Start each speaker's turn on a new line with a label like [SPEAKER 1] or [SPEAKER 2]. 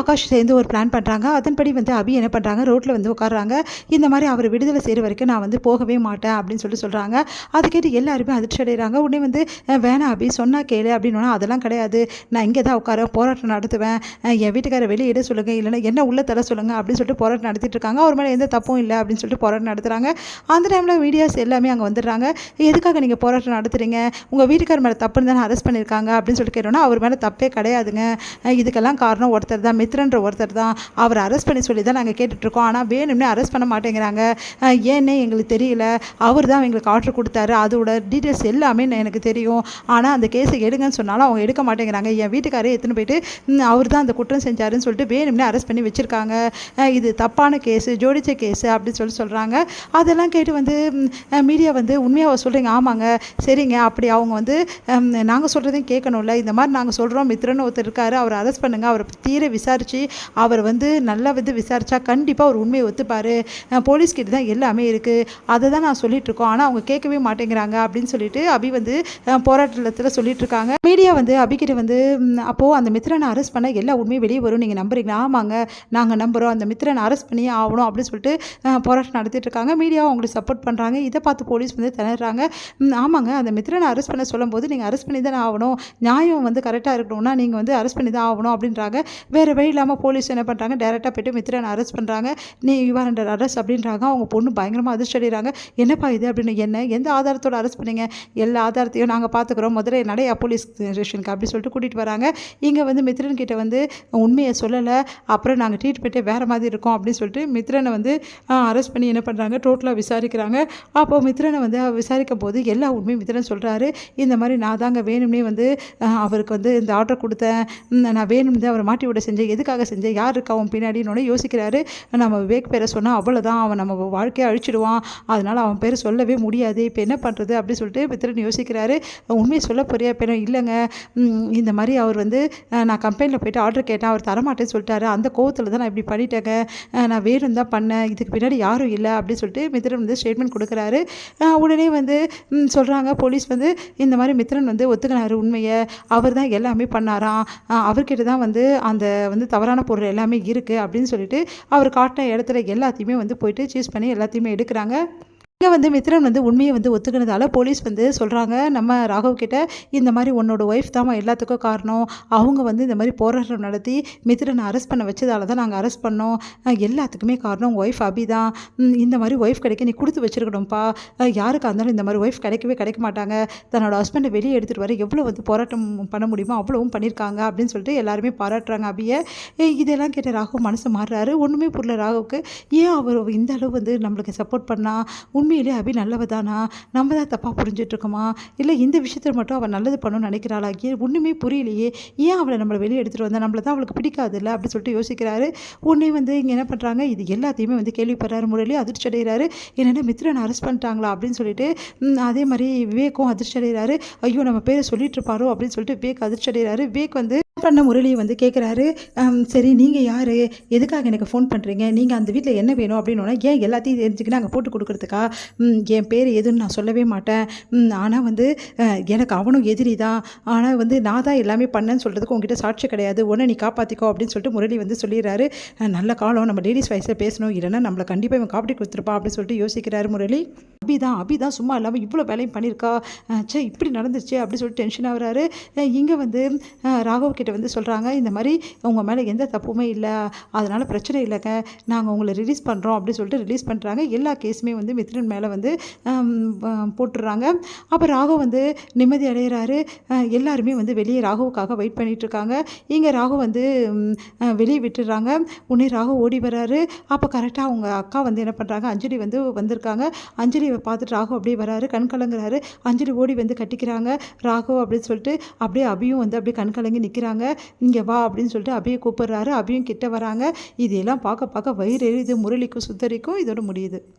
[SPEAKER 1] ஆகாஷ் சேர்ந்து ஒரு பிளான் பண்ணுறாங்க. அதன்படி வந்து அபி என்ன பண்ணுறாங்க, ரோட்டில் வந்து உட்காடுறாங்க. இந்த மாதிரி அவர் விடுதலை செய்கிற வரைக்கும் நான் வந்து போகவே மாட்டேன் அப்படின்னு சொல்கிறாங்க. அதை கேட்டு எல்லாருமே அதிர்ச்சி அடைகிறாங்க. உடனே வந்து வேணாம் அபி சொன்னா கேளு அப்படின்னா, அதெல்லாம் கிடையாது, நான் இங்கே தான் உட்கார போராட்டம் நடத்துவேன், என் வீட்டுக்கார வெளியிட சொல்லுங்கள், இல்லைன்னா என்ன உள்ள தர சொல்லுங்கள் அப்படின்னு சொல்லிட்டு போராட்டம் நடத்திட்டு இருக்காங்க. அவர் மேலே எந்த தப்பும் இல்லை அப்படின்னு சொல்லிட்டு போராட்டம் நடத்துகிறாங்க. அந்த டைமில் மீடியாஸ் எல்லாமே அங்கே வந்துடுறாங்க. எதுக்காக நீங்கள் போராட்டம் நடத்துகிறீங்க, உங்கள் வீட்டுக்கார மேலே தப்புன்னு தானே அரெஸ்ட் பண்ணியிருக்காங்க அப்படின்னு சொல்லிட்டு கேட்டோன்னா, அவர் மேலே தப்பே கிடையாதுங்க, இதுக்கெல்லாம் காரணம் ஒருத்தர் தான், மித்ரன்ற ஒருத்தர் தான், அவர் அரெஸ்ட் பண்ணி சொல்லி தான் நாங்கள் கேட்டுட்ருக்கோம், ஆனால் வேணும்னே அரெஸ்ட் பண்ண மாட்டேங்கிறாங்க, ஏன்னே எங்களுக்கு தெரியல, அவர் தான் எங்களுக்கு ஆர்டர் கொடுத்தாரு, அதோட டீட்டெயில்ஸ் எல்லாமே எனக்கு தெரியும், ஆனால் அந்த கேஸை எடுங்கன்னு சொன்னாலும் அவங்க எடுக்க மாட்டேங்கிறாங்க, என் வீட்டுக்காரே எடுத்துன்னு போயிட்டு அவர் தான் அந்த குற்றம் செஞ்சாருன்னு சொல்லிட்டு வேணும்னே அரெஸ்ட் பண்ணி வச்சுருக்காங்க, இது தப்பான கேஸு, ஜோடிச்ச கேஸு அப்படின்னு சொல்கிறாங்க. அதெல்லாம் கேட்டு வந்து மீடியா வந்து உண்மையாக சொல்கிறீங்க, ஆமாங்க சரிங்க, அப்படி அவங்க வந்து நாங்கள் சொல்கிறதையும் கேட்கணும்ல, இந்த மாதிரி நாங்கள் சொல்கிறோம், மித்ரன் ஒருத்தர் இருக்காரு, அவர் அரெஸ்ட் பண்ணுங்கள், அவரை தீர விசாரித்து அவர் வந்து நல்லா வந்து விசாரித்தா கண்டிப்பாக அவர் உண்மையை ஒத்துப்பார், போலீஸ்கிட்ட தான் எல்லாமே இருக்குது, அதை தான் நான் சொல்லிகிட்ருக்கோம், ஆனால் அவங்க கேட்கவே மாட்டேங்கிறாங்க அப்படின்னு சொல்லிட்டு அபி வந்து போராட்டத்தில் சொல்லிட்டு இருக்காங்க. மீடியா வந்து அபிகிட்ட வந்து அப்போது அந்த மித்ரனை அரெஸ்ட் பண்ண எல்லா உண்மையும் வெளியே வரும், நீங்கள் நம்புறீங்களா, ஆமாங்க நாங்கள் நம்புகிறோம், அந்த மித்ரனை அரெஸ்ட் பண்ணியே ஆகணும் அப்படின்னு சொல்லிட்டு போராட்டம் நடத்திட்டு இருக்காங்க. மீடியாவும் அவங்களுக்கு சப்போர்ட் பண்ணுறாங்க. இதை பார்த்து போலீஸ் வந்து திணறாங்க. ஆமாங்க அந்த மித்ரனை அரெஸ்ட் பண்ண சொல்லும்போது நீங்கள் அரெஸ்ட் பண்ணி தானே ஆகணும், நியாயம் வந்து கரெக்டாக இருக்கணும்னா நீங்கள் வந்து அரெஸ்ட் பண்ணி தான் ஆகணும் அப்படின்றாங்க. வேறு வழி இல்லாமல் போலீஸ் என்ன பண்ணுறாங்க, டேரெக்டாக போய்ட்டு மித்ரனை அரெஸ்ட் பண்ணுறாங்க. நீ யுவர் அண்டர் அரெஸ்ட் அப்படின்றாங்க. அவங்க பொண்ணு பயங்கரமாக அதிர்ச்சி அடைகிறாங்க. என்னப்பா இது அப்படின்னு, என்ன எந்த ஆதாரத்தோடு அரெஸ்ட் பண்ணீங்க, எல்லா ஆதாரத்தையும் நாங்கள் பார்த்துக்குறோம், முதல்ல நடையா போலீஸ் ஸ்டேஷனுக்கு அப்படி சொல்லிட்டு கூட்டிகிட்டு வராங்க. இங்கே வந்து மித்ரன் கிட்ட வந்து உண்மையை சொல்லலை, அப்புறம் நாங்கள் ட்ரீட்மெண்ட்டே வேறு மாதிரி இருக்கோம் அப்படின்னு சொல்லிட்டு மித்ரனை வந்து அரெஸ்ட் பண்ணி என்ன பண்ணுறாங்க, டோட்டலாக விசாரிக்கிறாங்க. அப்போது மித்ரனை வந்து விசாரிக்கும் போது எல்லா உண்மையும் மித்ரன் சொல்கிறாரு. இந்த மாதிரி நான் தாங்க வேணும்னே வந்து அவருக்கு வந்து இந்த ஆர்டர் கொடுத்தேன், நான் வேணும்னு அவரை மாட்டி விட செஞ்சேன், எதுக்காக செஞ்சேன், யார் இருக்கா அவன் பின்னாடின்னு யோசிக்கிறாரு. நம்ம விவேக் பேரை சொன்னால் அவ்வளோதான், அவன் நம்ம வாழ்க்கையை அழிச்சிடுவான், அதனால் அவன் பேர் சொல்லவே முடியாது, இப்போ என்ன பண்ணுறது அப்படின்னு சொல்லிட்டு மித்ரன் யோசிக்கிறாரு. உண்மையை சொல்ல போறியா, இப்போ இல்லைங்க இந்த மாதிரி அவர் வந்து நான் கம்பெனியில் போய்ட்டு ஆர்டர் கேட்டேன், அவர் தரமாட்டேன்னு சொல்லிட்டாரு, அந்த கோவத்தில் தான் நான் இப்படி பண்ணிட்டேங்க, நான் வேணும் தான் பண்ணேன், இதுக்கு பின்னாடி யாரும் இல்லை அப்படின்னு சொல்லிட்டு மித்ரன் வந்து ஸ்டேட்மெண்ட் கொடுக்குறாரு. உடனே வந்து சொல்கிறாங்க போலீஸ் வந்து இந்த மாதிரி மித்ரன் வந்து ஒத்துக்கினாரு உண்மையை, அவர் தான் எல்லாமே பண்ணாராம், அவர்கிட்ட தான் வந்து அந்த வந்து தவறான பொருள் எல்லாமே இருக்குது அப்படின்னு சொல்லிட்டு அவர் காட்டின இடத்துல எல்லாத்தையுமே வந்து போயிட்டு சீஸ் பண்ணி எல்லாத்தையுமே எடுக்கிறாங்க. இங்கே வந்து மித்ரன் வந்து உண்மையை வந்து ஒத்துக்கினதால போலீஸ் வந்து சொல்கிறாங்க நம்ம ராகவ் கிட்ட, இந்த மாதிரி உன்னோட ஒய்ஃப் தான் எல்லாத்துக்கும் காரணம், அவங்க வந்து இந்த மாதிரி போராட்டம் நடத்தி மித்ரனை அரெஸ்ட் பண்ண வச்சதால தான் நாங்கள் அரெஸ்ட் பண்ணோம், எல்லாத்துக்குமே காரணம் உங்கள் ஒய்ஃப் அபி தான், இந்த மாதிரி ஒய்ஃப் கிடைக்க நீ கொடுத்து வச்சுருக்கணும்ப்பா, யாருக்காக இருந்தாலும் இந்த மாதிரி ஒய்ஃப் கிடைக்க மாட்டாங்க, தன்னோட ஹஸ்பண்டை வெளியே எடுத்துகிட்டு வர எவ்வளோ வந்து போராட்டம் பண்ண முடியுமோ அவ்வளவும் பண்ணியிருக்காங்க அப்படின்னு சொல்லிட்டு எல்லாருமே பாராட்டுறாங்க அபியை. இதெல்லாம் கேட்ட ராகவ் மனசு மாறுறாரு. ஒன்றுமே புரியல ராகவுக்கு, ஏன் அவர் இந்த அளவு வந்து நம்மளுக்கு சப்போர்ட் பண்ணால், உண்மையிலே அபி நல்லவதானா, நம்ம தான் தப்பாக புரிஞ்சிட்ருக்கோமா, இல்லை இந்த விஷயத்தில் மட்டும் அவள் நல்லது பண்ணணும்னு நினைக்கிறாளா, ஒன்றுமே புரியலையே, ஏன் அவளை நம்மளை வெளியே எடுத்துகிட்டு வந்தால், நம்மளை தான் அவளுக்கு பிடிக்காது இல்லை அப்படின்னு சொல்லிட்டு யோசிக்கிறாரு. உடனே வந்து இங்கே என்ன பண்ணுறாங்க, இது எல்லாத்தையுமே வந்து கேள்விப்படுறாரு. முரளி அதிர்ச்சி அடைகிறாரு. என்னென்ன மித்ரனை அரெஸ்ட் பண்ணிட்டாங்களா அப்படின்னு சொல்லிட்டு. அதே மாதிரி விவேக்கும் அதிர்ச்சி அடைகிறாரு. ஐயோ நம்ம பேரை சொல்லிட்டு இருப்பாரோ அப்படின்னு சொல்லிட்டு விவேக் அதிர்ச்சி அடைகிறாரு. விவேக் வந்து பண்ண முரளியை வந்து கேட்குறாரு, சரி நீங்கள் யார், எதுக்காக எனக்கு ஃபோன் பண்ணுறீங்க, நீங்கள் அந்த வீட்டில் என்ன வேணும் அப்படின்னா, ஏன் எல்லாத்தையும் தெரிஞ்சுக்கின்னு அங்கே போட்டு கொடுக்குறதுக்கா, என் பேர் எதுன்னு நான் சொல்லவே மாட்டேன், ஆனால் வந்து எனக்கு அவனும் எதிரி தான், ஆனால் வந்து நான் தான் எல்லாமே பண்ணேன்னு சொல்கிறதுக்கு உங்ககிட்ட சாட்சி கிடையாது, உடனே நீ காப்பாற்றிக்கோ அப்படின்னு சொல்லிட்டு முரளி வந்து சொல்லிடுறாரு. நல்ல காலம், நம்ம லேடிஸ் வயசில் பேசணும், இல்லைன்னா நம்மளை கண்டிப்பாக இவன் காப்பி கொடுத்துருப்பா அப்படின்னு சொல்லிட்டு யோசிக்கிறாரு முரளி. அபி தான் சும்மா இல்லாமல் இவ்வளோ வேலையும் பண்ணியிருக்கா, இப்படி நடந்துச்சு அப்படின்னு சொல்லிட்டு டென்ஷன் ஆகுறாரு. இங்கே வந்து ராகவ் கிட்ட வந்து சொல்கிறாங்க, இந்த மாதிரி உங்கள் மேலே எந்த தப்புமே இல்லை, அதனால் பிரச்சனை இல்லைங்க, நாங்கள் உங்களை ரிலீஸ் பண்ணுறோம் அப்படின்னு சொல்லிட்டு ரிலீஸ் பண்ணுறாங்க. எல்லா கேஸுமே வந்து மித்ரன் மேலே வந்து போட்டுடுறாங்க. அப்போ ராகவ் வந்து நிம்மதி அடைகிறாரு. எல்லாருமே வந்து வெளியே ராகவுக்காக வெயிட் பண்ணிகிட்ருக்காங்க. இங்கே ராகவ் வந்து வெளியே விட்டுடுறாங்க. உடனே ராகவ் ஓடி வர்றாரு. அப்போ கரெக்டாக அவங்க அக்கா வந்து என்ன பண்ணுறாங்க, அஞ்சலி வந்து வந்திருக்காங்க. அஞ்சலியை பார்த்துட்டு ராகவ் அப்படியே வராரு, கண் கலங்குறாரு. அஞ்சலி ஓடி வந்து கட்டிக்கிறாங்க ராகவ் அப்படின்னு சொல்லிட்டு. அப்படியே அபியும் வந்து அப்படியே கண் கலங்கி நிற்கிறாங்க. இங்கே வா அப்படின்னு சொல்லிட்டு அபியை கூப்பிடுறாரு. அபியும் கிட்ட வராங்க. இதெல்லாம் பார்க்க வயிறு எரியுது முரளிக்கும் சுந்தரிக்கும். இதோட முடியுது.